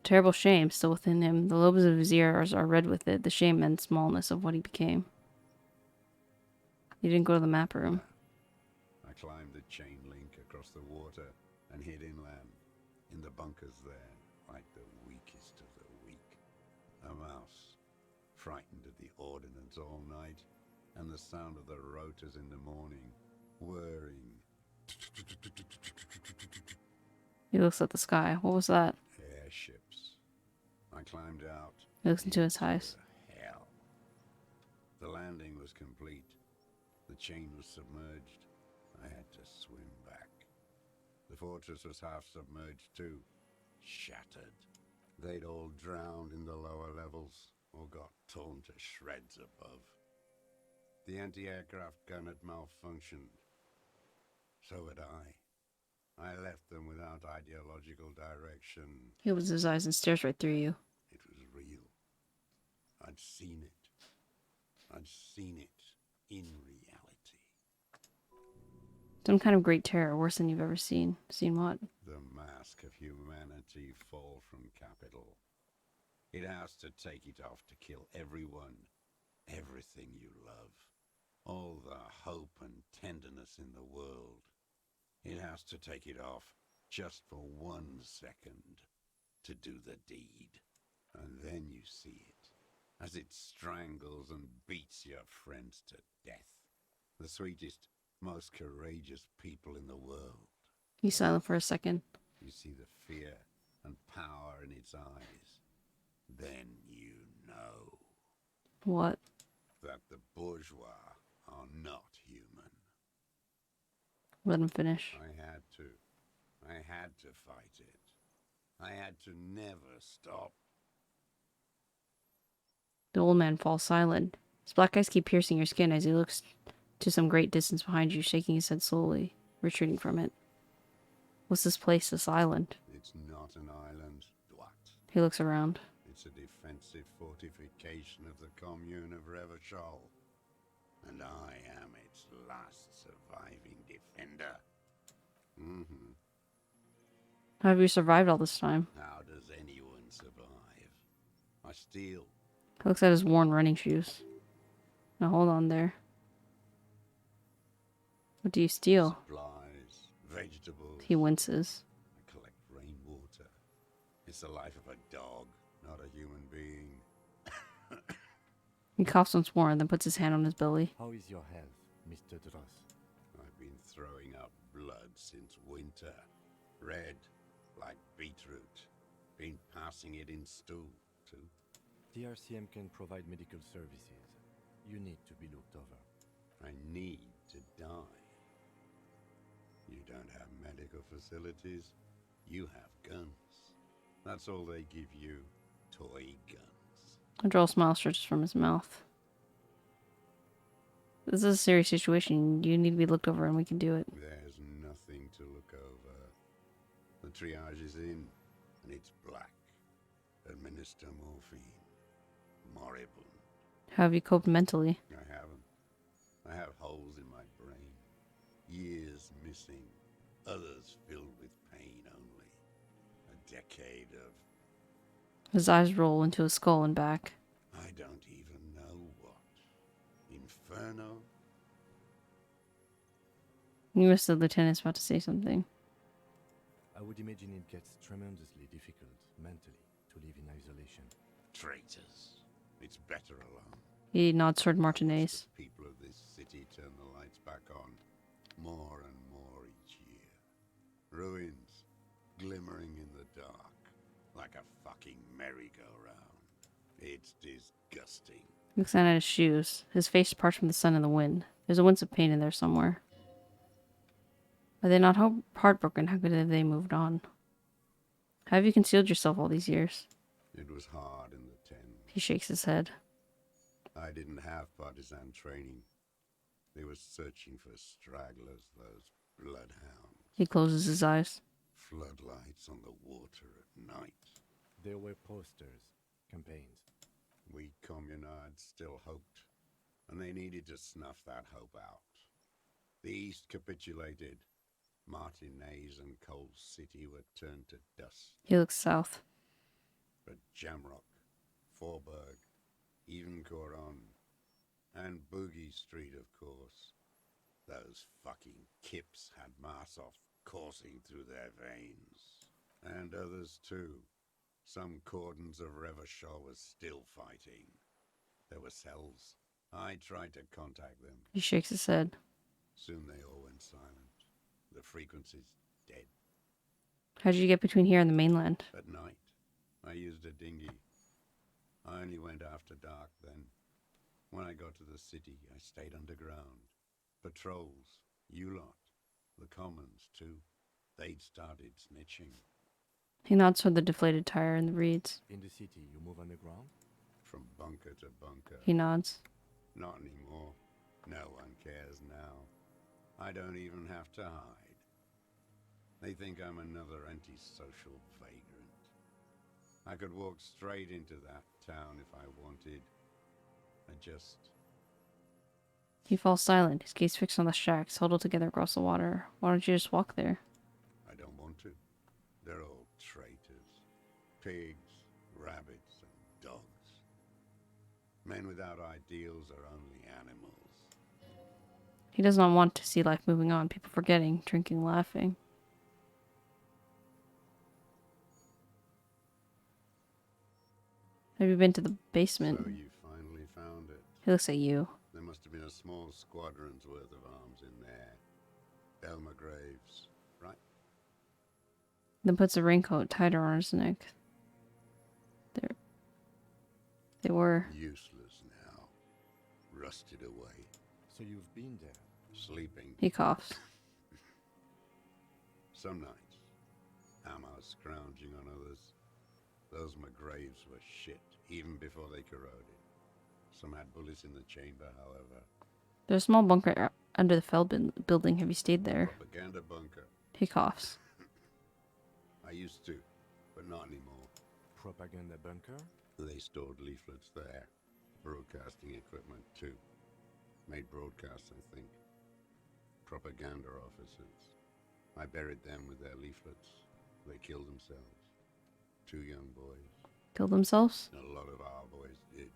Terrible shame still within him. The lobes of his ears are red with it, the shame and smallness of what he became. He didn't go to the map room. I climbed the chain link across the water and hid inland, in the bunkers there, like the weakest of the weak. A mouse, frightened at the ordnance all night, and the sound of the rotors in the morning, whirring. He looks at the sky. What was that? Airships. I climbed out. He looks into his eyes. Hell. The landing was complete. The chain was submerged. I had to swim back. The fortress was half submerged too. Shattered. They'd all drowned in the lower levels or got torn to shreds above. The anti-aircraft gun had malfunctioned. So had I. I left them without ideological direction. He opens his eyes and stares right through you. It was real. I'd seen it. I'd seen it in reality. Some kind of great terror, worse than you've ever seen. Seen what? The mask of humanity fall from capital. It has to take it off to kill everyone, everything you love. All the hope and tenderness in the world. It has to take it off just for 1 second to do the deed. And then you see it as it strangles and beats your friends to death. The sweetest, most courageous people in the world. He's silent for a second. You see the fear and power in its eyes. then you know What? that the bourgeois are not human. Let him finish. I had to fight it. I had to never stop. The old man falls silent. His black eyes keep piercing your skin as he looks to some great distance behind you, shaking his head slowly, retreating from it. What's this place, this island? It's not an island, Dwat. He looks around. It's a defensive fortification of the commune of Revachol. And I am its last surviving defender. Mm-hmm. How have you survived all this time? How does anyone survive? I steal. He looks at his worn running shoes. Now hold on there. What do you steal? Supplies, vegetables. He winces. I collect rainwater. It's the life of a dog, not a human being. He coughs once more and then puts his hand on his belly. How is your health, Mr. Dross? I've been throwing up blood since winter. Red, like beetroot. Been passing it in stew, too. The RCM can provide medical services. You need to be looked over. I need to die. You don't have medical facilities. You have guns. That's all they give you. Toy guns. A droll smile stretches from his mouth. This is a serious situation. You need to be looked over and we can do it. There's nothing to look over. The triage is in, and it's black. Administer morphine. Moribund. How have you coped mentally? I haven't. I have holes in my brain. Years missing. Others filled with pain only. A decade of... His eyes roll into his skull and back. I don't even know what. Inferno? You missed the lieutenant's about to say something. I would imagine it gets tremendously difficult mentally to live in isolation. Traitors. It's better alone. He nods toward Martinez. The people of this city turn the lights back on. More and more each year. Ruins, glimmering in the dark. Like a fucking merry-go-round. It's disgusting. He looks down at his shoes. His face parts from the sun and the wind. There's a wince of pain in there somewhere. Are they not heartbroken? How could have they moved on? How have you concealed yourself all these years? It was hard in the tent. He shakes his head. I didn't have partisan training. They were searching for stragglers, those bloodhounds. He closes his eyes. Floodlights on the water at night. There were posters, campaigns. We communards still hoped, and they needed to snuff that hope out. The East capitulated. Martinez and Cold City were turned to dust. He looks south. But Jamrock, Forburg, even Coron, and Boogie Street, of course. Those fucking kips had Marsov coursing through their veins. And others too. Some cordons of Revachol was still fighting. There were cells. I tried to contact them. He shakes his head. Soon they all went silent. The frequency's dead. How did you get between here and the mainland? At night, I used a dinghy. I only went after dark then. When I got to the city, I stayed underground. Patrols, you lot, the commons too. They'd started snitching. He nods toward the deflated tire in the reeds. In the city, you move underground? From bunker to bunker. He nods. Not anymore. No one cares now. I don't even have to hide. They think I'm another antisocial vagrant. I could walk straight into that town if I wanted. I just... He falls silent, his gaze fixed on the shacks huddled together across the water. Why don't you just walk there? I don't want to. They're all traitors. Pigs, rabbits, and dogs. Men without ideals are only animals. He does not want to see life moving on, people forgetting, drinking, laughing. Have you been to the basement? So you finally found it. He looks at you. There must have been a small squadron's worth of arms in there. Belma Graves, right? Then puts a raincoat tighter on his neck. They were. Useless now. Rusted away. So you've been there. Sleeping. He coughs. Some nights. Ammo scrounging on others. Those McGraves were shit, even before they corroded. Some had bullets in the chamber, however. There's a small bunker under the Feld building. Have you stayed there? Propaganda bunker. He coughs. I used to, but not anymore. Propaganda bunker? They stored leaflets there. Broadcasting equipment, too. Made broadcasts, I think. Propaganda officers. I buried them with their leaflets. They killed themselves. 2 young boys. Killed themselves? A lot of our boys did.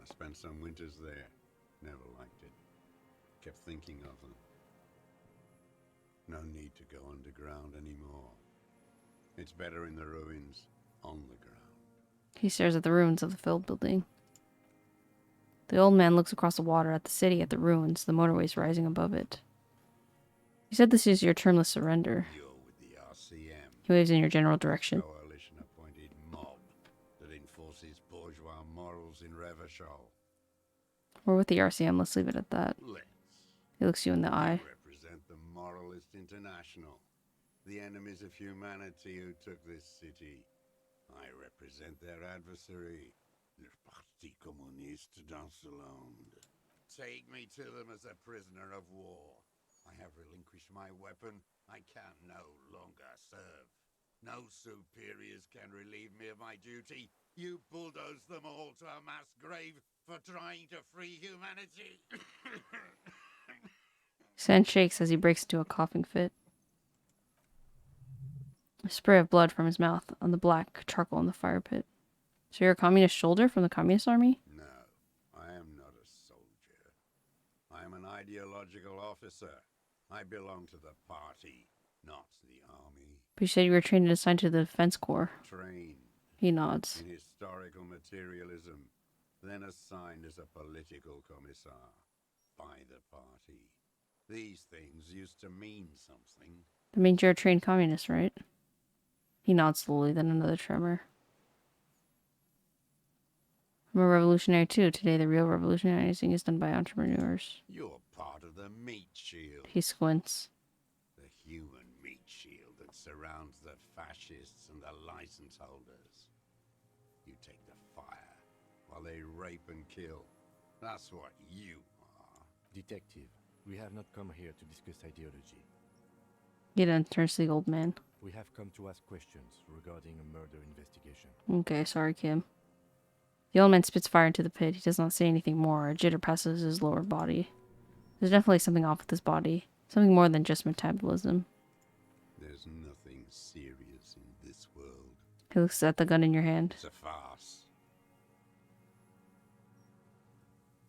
I spent some winters there. Never liked it. Kept thinking of them. No need to go underground anymore. It's better in the ruins, on the ground. He stares at the ruins of the Feld building. The old man looks across the water at the city, at the ruins, the motorways rising above it. You said this is your termless surrender. You're with the RCM. He waves in your general direction. Coalition-appointed mob that enforces bourgeois morals in Revachol. We're with the RCM, let's leave it at that. Let's. He looks you in the eye. Represent the Moralist International, the enemies of humanity who took this city. I represent their adversary, le Parti Communiste dans ce monde. Take me to them as a prisoner of war. I have relinquished my weapon. I can no longer serve. No superiors can relieve me of my duty. You bulldoze them all to a mass grave for trying to free humanity. His hand shakes as he breaks into a coughing fit. A spray of blood from his mouth on the black charcoal in the fire pit. So you're a communist soldier from the communist army? No, I am not a soldier. I am an ideological officer. I belong to the party, not the army. But you said you were trained and assigned to the defense corps. Trained He nods. in historical materialism, then assigned as a political commissar by the party. These things used to mean something. That means you're a trained communist, right? He nods slowly, then another tremor. I'm a revolutionary too. Today the real revolutionizing is done by entrepreneurs. You're part of the meat shield. He squints. The human meat shield that surrounds the fascists and the license holders. You take the fire while they rape and kill. That's what you are. Detective, we have not come here to discuss ideology. He then turns to the old man. We have come to ask questions regarding a murder investigation. Okay, sorry, Kim. The old man spits fire into the pit. He does not say anything more. A jitter passes his lower body. There's definitely something off with his body. Something more than just metabolism. There's nothing serious in this world. He looks at the gun in your hand. It's a farce.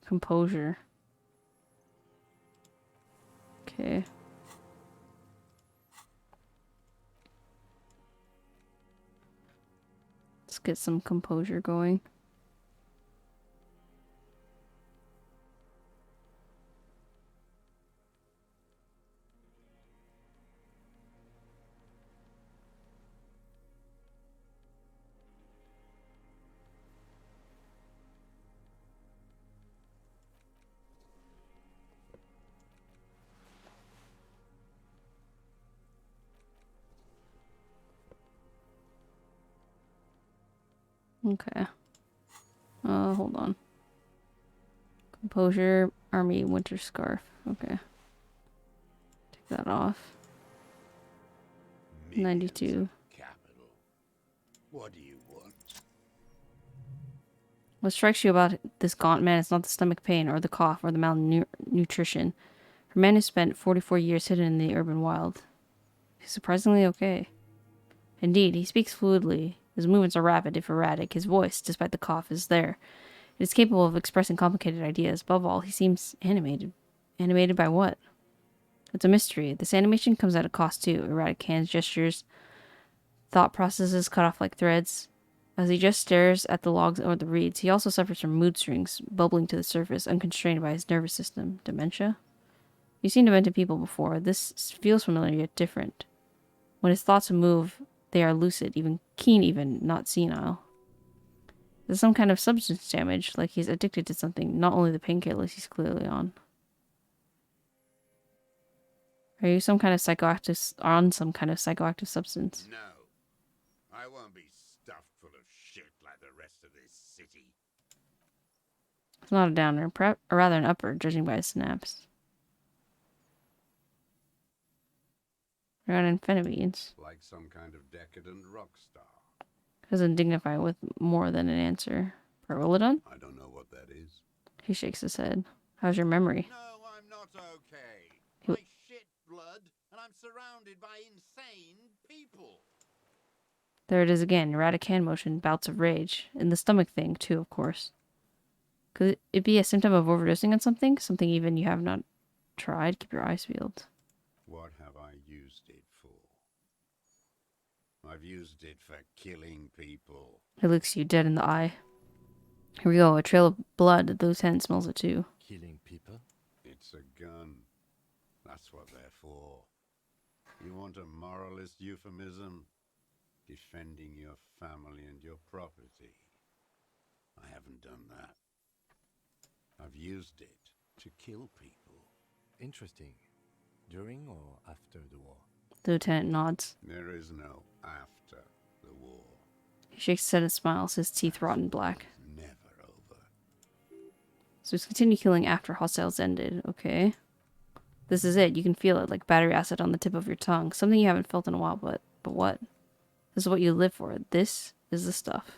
Composure. Okay. Let's get some composure going. Okay. Hold on. Composure, army, winter scarf. Okay. Take that off. 92. Millions of capital. What do you want? What strikes you about this gaunt man is not the stomach pain or the cough or the malnutrition. For a man who spent 44 years hidden in the urban wild, he's surprisingly okay. Indeed, he speaks fluidly. His movements are rapid, if erratic. His voice, despite the cough, is there. It is capable of expressing complicated ideas. Above all, he seems animated. Animated by what? It's a mystery. This animation comes at a cost too. Erratic hands, gestures, thought processes cut off like threads. As he just stares at the logs or the reeds, he also suffers from mood strings bubbling to the surface, unconstrained by his nervous system. Dementia? You've seen demented people before. This feels familiar yet different. When his thoughts move, they are lucid, even keen even, not senile. There's some kind of substance damage, like he's addicted to something, not only the painkillers he's clearly on. Are you some kind of psychoactive, on some kind of psychoactive substance? No, I won't be stuffed full of shit like the rest of this city. It's not a downer, or rather an upper, judging by his snaps. You're on amphetamines. Like some kind of decadent rock star. Doesn't dignify with more than an answer. Perlodon? I don't know what that is. He shakes his head. How's your memory? No, I'm not okay. He- I shit blood, and I'm surrounded by insane people. There it is again, erratic hand motion, bouts of rage. And the stomach thing, too, of course. Could it be a symptom of overdosing on something? Something even you have not tried? Keep your eyes peeled. What have I used it for? I've used it for killing people. He looks you dead in the eye. Here we go, a trail of blood. The lieutenant smells it too. Killing people? It's a gun. That's what they're for. You want a moralist euphemism? Defending your family and your property. I haven't done that. I've used it to kill people. Interesting. During or after the war? The lieutenant nods. There is no after the war. He shakes his head and smiles, his teeth rotten black. It's never over. So he's continued killing after hostiles ended. Okay. This is it. You can feel it, like battery acid on the tip of your tongue. Something you haven't felt in a while, but what? This is what you live for. This is the stuff.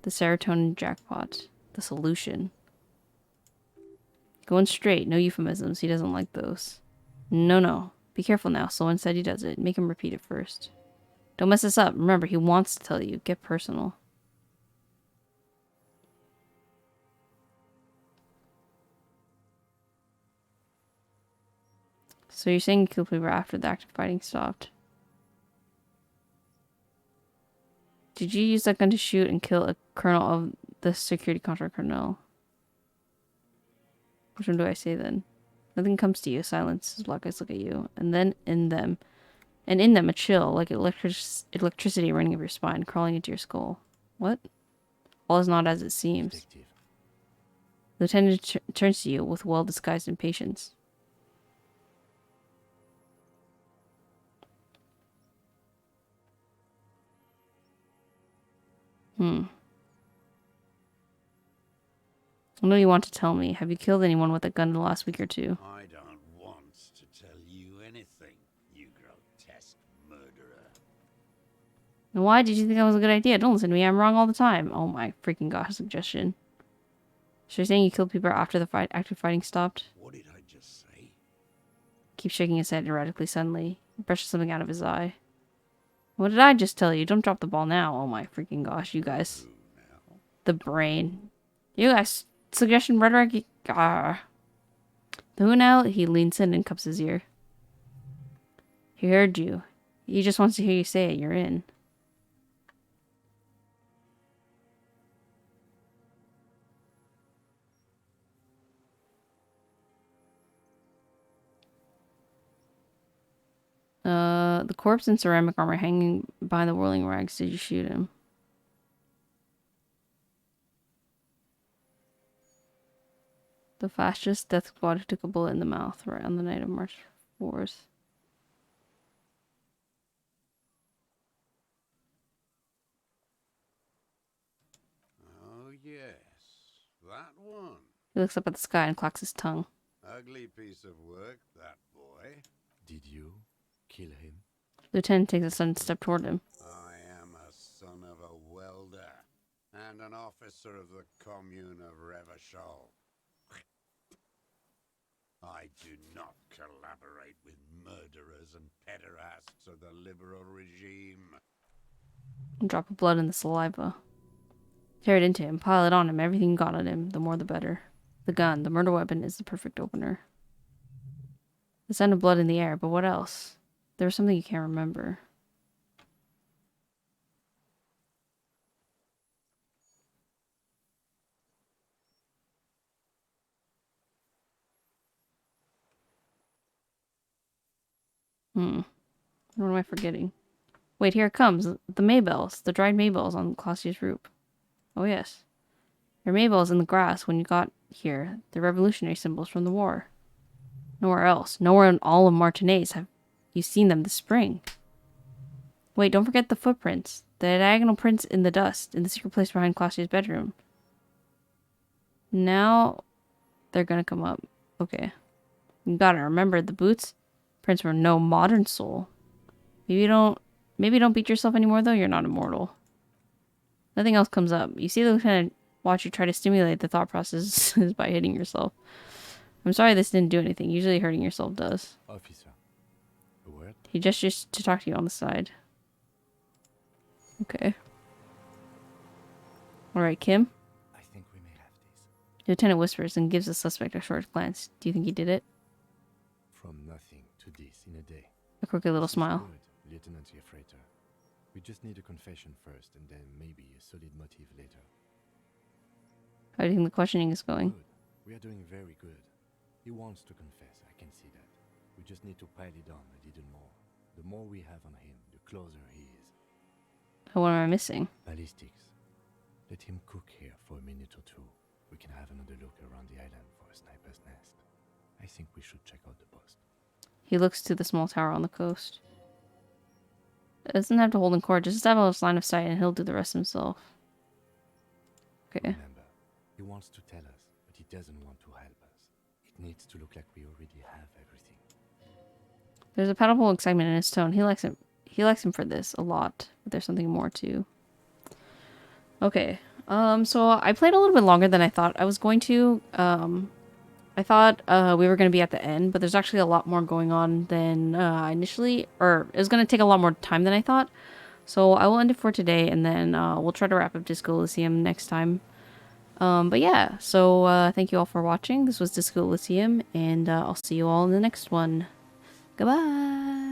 The serotonin jackpot. The solution. Going straight. No euphemisms. He doesn't like those. No. Be careful now. Sloan said he does it. Make him repeat it first. Don't mess this up. Remember, he wants to tell you. Get personal. So you're saying you killed people after the active fighting stopped? Did you use that gun to shoot and kill a colonel of the security contract colonel? Which one do I say then? Nothing comes to you. Silence. His black eyes look at you. And then in them. And in them a chill, like electricity running up your spine, crawling into your skull. What? All is not as it seems. Detective. The lieutenant turns to you with well-disguised impatience. I know you want to tell me. Have you killed anyone with a gun in the last week or two? I don't want to tell you anything, you grotesque murderer. And why did you think that was a good idea? Don't listen to me. I'm wrong all the time. Oh my freaking gosh, suggestion. So you're saying you killed people after the active fighting stopped? What did I just say? Keeps shaking his head erratically suddenly. He brushes something out of his eye. What did I just tell you? Don't drop the ball now. Oh my freaking gosh, you guys. Who now? The brain. You guys. Suggestion rhetoric. The who now? He leans in and cups his ear. He heard you. He just wants to hear you say it. You're in. The corpse in ceramic armor hanging behind the whirling rags. Did you shoot him? The fascist death squad who took a bullet in the mouth right on the night of March 4th. Oh, yes. That one. He looks up at the sky and clacks his tongue. Ugly piece of work, that boy. Did you kill him? Lieutenant takes a sudden step toward him. I am a son of a welder and an officer of the commune of Revachol. I do not collaborate with murderers and pederasts of the liberal regime. A drop of blood in the saliva. Tear it into him, pile it on him, everything you got on him, the more the better. The gun, the murder weapon, is the perfect opener. The scent of blood in the air, but what else? There was something you can't remember. What am I forgetting? Wait, here it comes. The Maybells. The dried Maybells on Clausia's roof. Oh, yes. Your Mabel's in the grass when you got here. The revolutionary symbols from the war. Nowhere else. Nowhere in all of Martinez have you seen them this spring. Wait, don't forget the footprints. The diagonal prints in the dust, in the secret place behind Claudia's bedroom. Now they're gonna come up. Okay. You gotta remember, the boots prints were no modern soul. Maybe don't beat yourself anymore, though. You're not immortal. Nothing else comes up. You see the lieutenant watch you try to stimulate the thought processes by hitting yourself. I'm sorry this didn't do anything. Usually hurting yourself does. Officer, a word? He gestures to talk to you on the side. Okay. Alright, Kim. I think we may have this. The lieutenant whispers and gives the suspect a short glance. Do you think he did it? From nothing to this in a day. A crooked little This is smile. Good, Lieutenant Jeffreiter. We just need a confession first, and then maybe a solid motive later. How do you think the questioning is going? Good. We are doing very good. He wants to confess, I can see that. We just need to pile it on a little more. The more we have on him, the closer he is. What am I missing? Ballistics. Let him cook here for a minute or two. We can have another look around the island for a sniper's nest. I think we should check out the post. He looks to the small tower on the coast. It doesn't have to hold in court, just establish line of sight and he'll do the rest himself. Okay. Remember, he wants to tell us, but he doesn't want to help us. It needs to look like we already have everything. There's a palpable excitement in his tone. He likes him. He likes him for this a lot, but there's something more too. Okay. So I played a little bit longer than I thought I was going to. I thought we were going to be at the end, but there's actually a lot more going on than initially, or it was going to take a lot more time than I thought. So I will end it for today, and then we'll try to wrap up Disco Elysium next time. But yeah, so thank you all for watching. This was Disco Elysium, and I'll see you all in the next one. Goodbye!